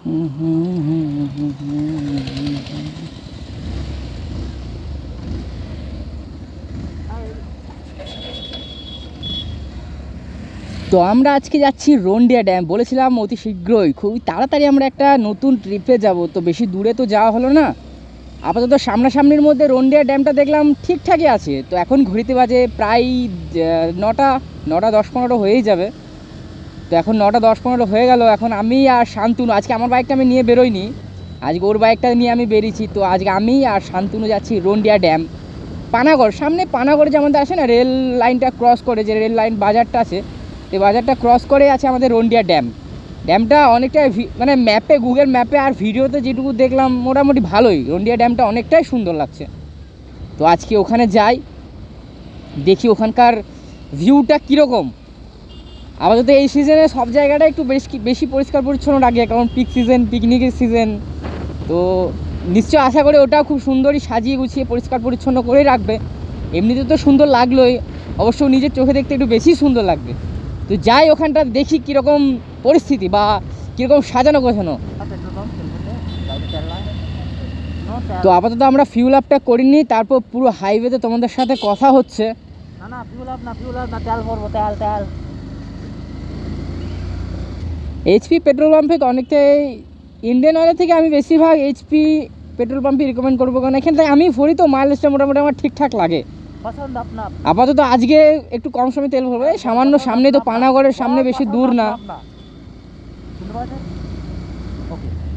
তো আমরা আজকে যাচ্ছি রন্ডিয়া ড্যাম। বলেছিলাম অতি শীঘ্রই খুবই তাড়াতাড়ি আমরা একটা নতুন ট্রিপে যাব, তো বেশি দূরে তো যাওয়া হলো না। আপাতত সামনাসামনির মধ্যে রন্ডিয়া ড্যামটা দেখলাম ঠিকঠাকই আছে। তো এখন ঘড়িতে বাজে প্রায় 9:10-15 হয়েই যাবে। তো এখন 9:10-15 হয়ে গেল। এখন আমি আর শান্তনু, আজকে আমার বাইকটা আমি নিয়ে বেরোইনি, আজকে ওর বাইকটা নিয়ে আমি বেরিয়েছি। তো আজকে আমি আর শান্তনু যাচ্ছি রন্ডিয়া ড্যাম। পানাগড়, সামনে পানাগড়ে যে আমাদের আসে না রেল লাইনটা ক্রস করে, যে রেল লাইন বাজারটা আছে, এই বাজারটা ক্রস করে আছে আমাদের রন্ডিয়া ড্যাম। ড্যামটা অনেকটাই মানে ম্যাপে, গুগল ম্যাপে আর ভিডিওতে যেটুকু দেখলাম মোটামুটি ভালোই, রন্ডিয়া ড্যামটা অনেকটাই সুন্দর লাগছে। তো আজকে ওখানে যাই, দেখি ওখানকার ভিউটা কীরকম। আপাতত এই সিজনে সব জায়গাটা একটু বেশি পরিষ্কার পরিচ্ছন্ন রাখে, কারণ পিক সিজন, পিকনিকের সিজন। তো নিশ্চয় আশা করি ওটাও খুব সুন্দরই সাজিয়ে গুছিয়ে পরিষ্কার পরিচ্ছন্ন করেই রাখবে। এমনিতে তো সুন্দর লাগলোই, অবশ্য নিজের চোখে দেখতে একটু বেশি সুন্দর লাগবে। তো যাই ওখানটা দেখি কীরকম পরিস্থিতি বা কীরকম সাজানো গোছানো। তো আপাতত আমরা ফিউল আপটা করিনি, তারপর পুরো হাইওয়েতে তোমাদের সাথে কথা হচ্ছে। না ফিউল আপ না, তেল ভরবো, তেল। এইচপি পেট্রোল পাম্পে অনেকটাই ইন্ডিয়ান অয়েলের থেকে আমি বেশিরভাগ এইচপি পেট্রোল পাম্পই রিকমেন্ড করবো, কারণ এখান থেকে আমি ভরি তো মাইলেজটা মোটামুটি আমার ঠিকঠাক লাগে। আপাতত আজকে একটু কম সময় তেল ভরবো, সামান্য সামনে তো পানাগড়ের সামনে, বেশি দূর না।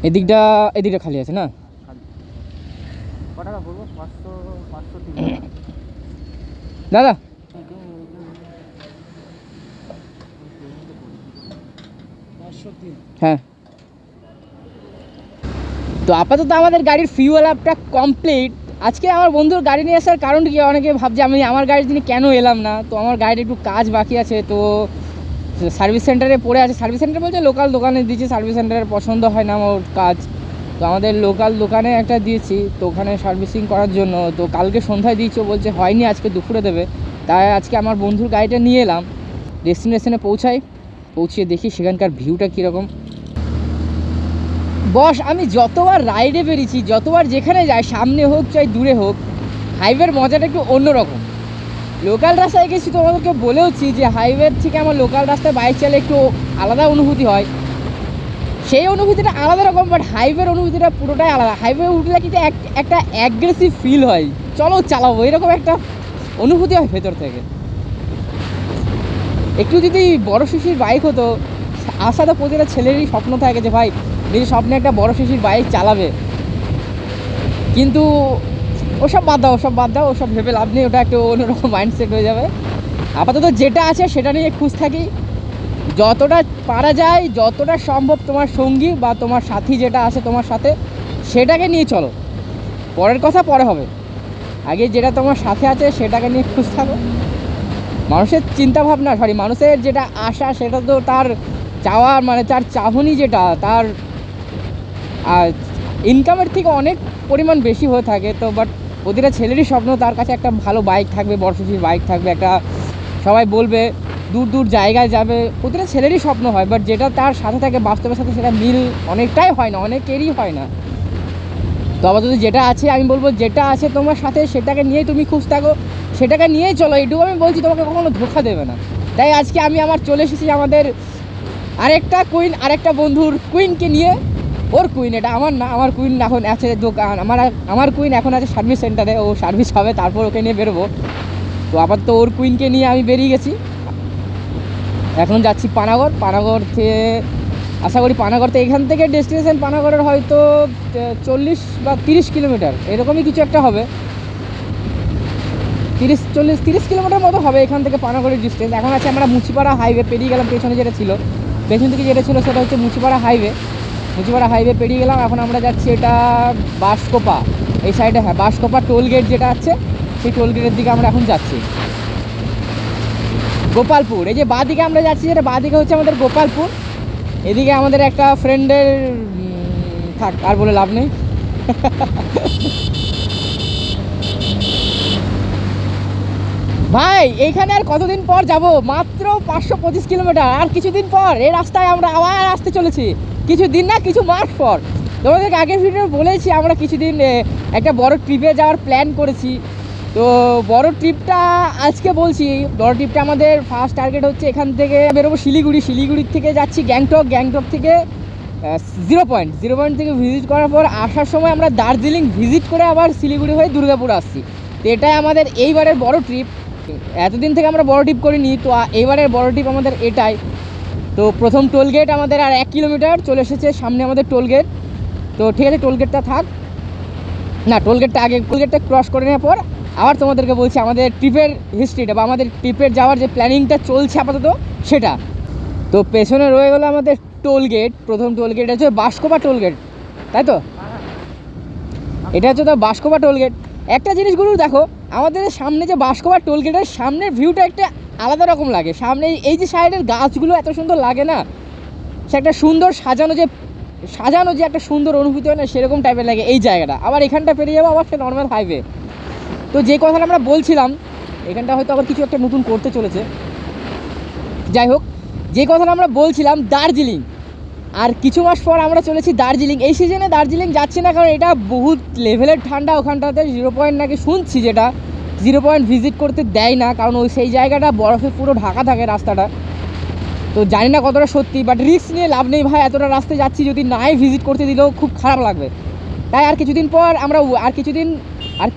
এদিকটা খালি আছে না? দাদা হ্যাঁ। তো আপাতত আমাদের গাড়ির ফিউয়েল আপটা কমপ্লিট। আজকে আমার বন্ধুর গাড়ি নিয়ে আসার কারণ কি, অনেকে ভাবছে আমি আমার গাড়ির জন্য কেন এলাম না। তো আমার গাড়ির একটু কাজ বাকি আছে, তো সার্ভিস সেন্টারে পড়ে আছে। সার্ভিস সেন্টার বলছে লোকাল দোকানে দিয়েছি, সার্ভিস সেন্টারের পছন্দ হয় না আমার কাজ, তো আমাদের লোকাল দোকানে একটা দিয়েছি, তো ওখানে সার্ভিসিং করার জন্য। তো কালকে সন্ধ্যায় দিয়েছে, বলছে হয়নি আজকে দুপুরে দেবে। তাই আজকে আমার বন্ধুর গাড়িটা নিয়ে এলাম, ডেস্টিনেশনে পৌঁছিয়ে দেখি সেখানকার ভিউটা কীরকম। বস আমি যতবার রাইডে বেরিয়েছি, যতবার যেখানে যাই, সামনে হোক চাই দূরে হোক, হাইওয়ের মজাটা একটু অন্যরকম। লোকাল রাস্তায় গেছি, তোমাদেরকে বলেওছি যে হাইওয়ের থেকে আমার লোকাল রাস্তায় বাইক চালে একটু আলাদা অনুভূতি হয়, সেই অনুভূতিটা আলাদা রকম। বাট হাইওয়ের অনুভূতিটা পুরোটাই আলাদা। হাইওয়ে উঠলে কিন্তু একটা অ্যাগ্রেসিভ ফিল হয়, চলো চালাবো এরকম একটা অনুভূতি হয় ভেতর থেকে। একটু যদি বড় শিশির বাইক হতো, আশা তো প্রতিটা ছেলেরই স্বপ্ন থাকে যে ভাই নিজের স্বপ্নে একটা বড় শিশির বাইক চালাবে, কিন্তু ওসব বাদ দাও, ওসব ভেবে লাভ নেই, ওটা একটা অন্যরকম মাইন্ডসেট হয়ে যাবে। আপাতত যেটা আছে সেটা নিয়ে খুশ থাকি, যতটা পারা যায়, যতটা সম্ভব তোমার সঙ্গী বা তোমার সাথী যেটা আছে তোমার সাথে, সেটাকে নিয়ে চলো। পরের কথা পরে হবে, আগে যেটা তোমার সাথে আছে সেটাকে নিয়ে খুশ থাকো। মানুষের চিন্তাভাবনা, মানুষের যেটা আশা, সেটা তো তার চাওয়ার মানে তার চাহনি যেটা, তার ইনকামের থেকে অনেক পরিমাণ বেশি হয়ে থাকে। তো বাট প্রতিটা ছেলেরই স্বপ্ন তার কাছে একটা ভালো বাইক থাকবে, বড় শিশির বাইক থাকবে, একটা সবাই বলবে দূর দূর জায়গায় যাবে, প্রতিটা ছেলেরই স্বপ্ন হয়। বাট যেটা তার সাথে থাকে বাস্তবের সাথে সেটা মিল অনেকটাই হয় না, অনেকেরই হয় না। তো আপাতত যেটা আছে, আমি বলবো যেটা আছে তোমার সাথে সেটাকে নিয়েই তুমি খুশ থাকো, সেটাকে নিয়েই চলো, এইটুকু আমি বলছি, তোমাকে কখনো ধোঁকা দেবে না। তাই আজকে আমি চলে এসেছি আমাদের আরেকটা কুইন, আরেকটা বন্ধুর কুইনকে নিয়ে। ওর কুইন, এটা আমার না, আমার কুইন এখন আছে দোকান, আমার কুইন এখন আছে সার্ভিস সেন্টারে, ও সার্ভিস হবে তারপর ওকে নিয়ে বেরোবো। তো আপাতত ওর কুইনকে নিয়ে আমি বেরিয়ে গেছি, এখন যাচ্ছি পানাগড় থেকে। আশা করি পানাগড় থেকে, এখান থেকে ডেস্টিনেশন পানাগড়ের হয়তো 40 বা 30 কিলোমিটার এরকমই কিছু একটা হবে, 30 কিলোমিটার মতো হবে এখান থেকে পানাগড়ের ডিস্টেন্স। এখন আছে আমরা মুচিপাড়া হাইওয়ে পেরিয়ে গেলাম, পেছন থেকে যেটা ছিল সেটা হচ্ছে মুচিপাড়া হাইওয়ে পেরিয়ে গেলাম। এখন আমরা যাচ্ছি এটা বাঁশকোপা, এই সাইডে, হ্যাঁ বাঁশকোপা টোল গেট যেটা আছে, সেই টোল গেটের দিকে আমরা এখন যাচ্ছি। গোপালপুর, এই যে বাঁ দিকে আমরা যাচ্ছি, যেটা বাঁ দিকে হচ্ছে আমাদের গোপালপুর। এদিকে আমাদের একটা ফ্রেন্ডের থাক, আর বলে লাভ নেই। ভাই এইখানে আর কতদিন পর যাব, মাত্র 525 কিলোমিটার, আর কিছুদিন পর এই রাস্তায় আমরা আবার আসতে চলেছি। কিছু দিন না কিছু মাস পর। তোমাদেরকে আগের ভিডিও বলেছি আমরা কিছুদিন একটা বড় ট্রিপে যাওয়ার প্ল্যান করেছি। তো বড় ট্রিপটা আজকে বলছি, বড় ট্রিপটা আমাদের ফার্স্ট টার্গেট হচ্ছে এখান থেকে বেরোবো শিলিগুড়ির থেকে যাচ্ছি গ্যাংটক থেকে জিরো পয়েন্ট থেকে ভিজিট করার পর আসার সময় আমরা দার্জিলিং ভিজিট করে আবার শিলিগুড়ি হয়ে দুর্গাপুর আসছি। তো এটাই আমাদের এইবারের বড় ট্রিপ। এতদিন থেকে আমরা বড় ট্রিপ করিনি, তো এইবারের বড় ট্রিপ আমাদের এটাই। তো প্রথম টোলগেট আমাদের আর 1 কিলোমিটার চলে এসেছে সামনে আমাদের টোলগেট। তো ঠিক আছে, টোলগেটটা থাক না, টোলগেটটা ক্রস করে নেওয়ার পর আবার তোমাদেরকে বলছি আমাদের ট্রিপের হিস্ট্রিটা বা আমাদের ট্রিপের যাওয়ার যে প্ল্যানিংটা চলছে আপাতত সেটা। তো পেছনে রয়ে গেলো আমাদের টোলগেট। প্রথম টোলগেট হচ্ছে বাঁশকোপা টোলগেট, তাই তো? এটা হচ্ছে তো বাঁশকোপা টোলগেট। একটা জিনিসগুলো দেখো, আমাদের সামনে যে বাঁশকোপা টোলগেটের সামনের ভিউটা একটা আলাদা রকম লাগে। সামনে এই যে সাইডের গাছগুলো এত সুন্দর লাগে না, সে একটা সুন্দর সাজানো যে একটা সুন্দর অনুভূতি হয় না, সেরকম টাইপের লাগে এই জায়গাটা। আবার এখানটা পেরিয়ে যাবো আবার একটা নর্মাল হাইওয়ে। তো যে কথাটা আমরা বলছিলাম, এখানটা হয়তো আবার কিছু একটা নতুন করতে চলেছে। যাই হোক, যে কথাটা আমরা বলছিলাম দার্জিলিং, আর কিছু মাস পর আমরা চলেছি দার্জিলিং। এই সিজনে দার্জিলিং যাচ্ছি না, কারণ এটা বহুত লেভেলের ঠান্ডা। ওখানটাতে 0 পয়েন্ট নাকি শুনছি, যেটা 0 পয়েন্ট ভিজিট করতে দেয় না, কারণ ওই সেই জায়গাটা বরফে পুরো ঢাকা থাকে রাস্তাটা। তো জানি না কতটা সত্যি, বাট রিস্ক নিয়ে লাভ নেই ভাই। এতটা রাস্তায় যাচ্ছি, যদি নাই ভিজিট করতে দিলেও খুব খারাপ লাগবে। তাই আর কিছুদিন পর আমরা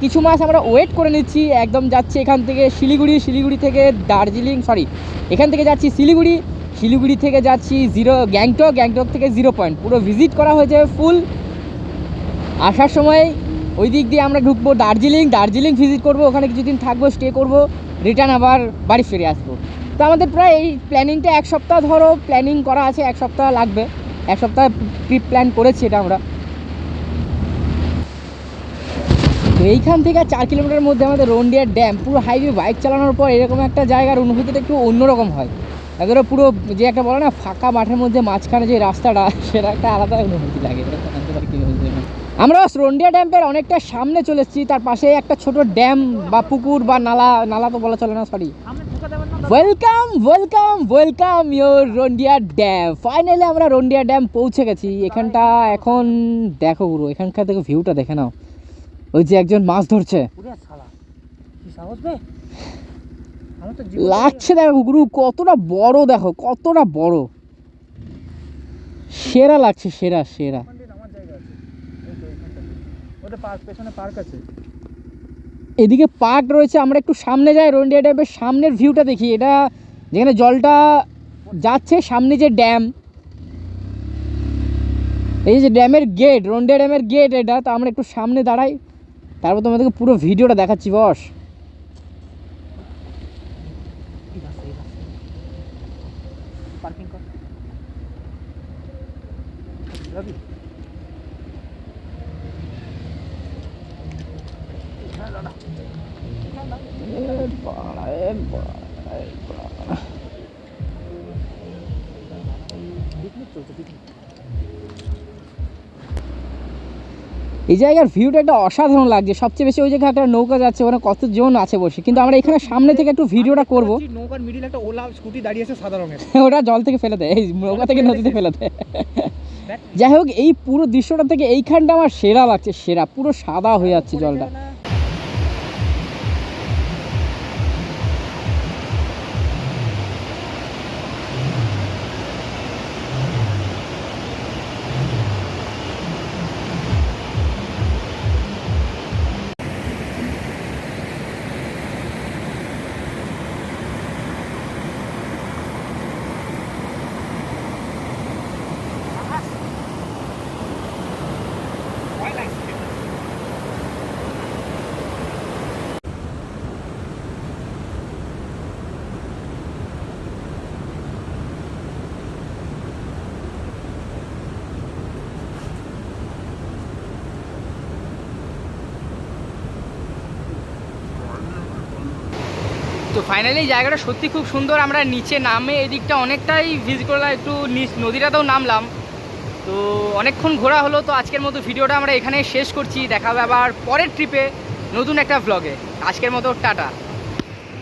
কিছু মাস আমরা ওয়েট করে নিচ্ছি। একদম যাচ্ছি এখান থেকে শিলিগুড়ি থেকে দার্জিলিং, এখান থেকে যাচ্ছি শিলিগুড়ি থেকে যাচ্ছি গ্যাংটক থেকে 0 পয়েন্ট পুরো ভিজিট করা হয়েছে ফুল। আসার সময় ওই দিক দিয়ে আমরা ঢুকবো দার্জিলিং ভিজিট করব, ওখানে কিছুদিন থাকবো, স্টে করব, রিটার্ন আবার বাড়ি ফিরে আসবো। তো আমাদের প্রায় এই প্ল্যানিংটা 1 সপ্তাহ ধরো প্ল্যানিং করা আছে, 1 সপ্তাহ লাগবে। 1 সপ্তাহ ট্রিপ প্ল্যান করেছি এটা আমরা। তো এইখান থেকে 4 কিলোমিটারের মধ্যে আমাদের রন্ডিয়া ড্যাম। পুরো হাইওয়ে বাইক চালানোর পর এরকম একটা জায়গার অনুভূতিটা একটু অন্যরকম হয়। এগুলো পুরো যে একটা বলে না ফাঁকা মাঠের মধ্যে মাঝখানে যে রাস্তাটা, সেটা একটা আলাদা অনুভূতি লাগে। আমরা রন্ডিয়া ড্যামের অনেকটা সামনে চলে এসেছি। তার পাশে একটা ছোট ড্যাম বা পুকুর বা নালা তো বলা চলে না, ওয়েলকাম ইউর রন্ডিয়া ড্যাম। ফাইনালি আমরা রন্ডিয়া ড্যাম পৌঁছে গেছি। এখানটা এখন দেখো পুরো এখানকার থেকে ভিউটা দেখে নাও। ওই যে একজন মাছ ধরছে, লাগছে দেখো গুরু, কতটা বড়, দেখো কতটা বড়, সেরা লাগছে, সেরা। এদিকে পার্ক রয়েছে। আমরা একটু সামনে যাই, রন্ডিয়া ড্যামের সামনের ভিউটা দেখি। এটা যেখানে জলটা যাচ্ছে, সামনে যে ড্যাম, এই যে ড্যামের গেট, রন্ডিয়া ড্যামের গেট এটা। তো আমরা একটু সামনে দাঁড়াই, তারপর তোমাদেরকে পুরো ভিডিওটা দেখাচ্ছি বস। এই জায়গার ভিউটা একটা অসাধারণ লাগছে। সবচেয়ে বেশি ওই জায়গায় একটা নৌকা যাচ্ছে, ওখানে কতজন আছে বসে। কিন্তু আমরা এখানে সামনে থেকে একটু ভিডিওটা করবো। নৌকার মিডিল একটা ওলা স্কুটি দাঁড়িয়ে আছে সাদা রঙের, ওটা জল থেকে ফেলে দেয়, এই নৌকা থেকে নদীতে ফেলে দেয়। যাই হোক, এই পুরো দৃশ্যটা থেকে এইখানটা আমার সেরা লাগছে, পুরো সাদা হয়ে যাচ্ছে জলটা। তো ফাইনালি জায়গাটা সত্যি খুব সুন্দর। আমরা নিচে নামে এদিকটা অনেকটাই ভিজিট করলাম, একটু নদীটাতেও নামলাম। তো অনেকক্ষণ ঘোরা হলো। তো আজকের মতো ভিডিওটা আমরা এখানে শেষ করছি। দেখা হবে আবার পরের ট্রিপে নতুন একটা ভ্লগে। আজকের মতো টাটা।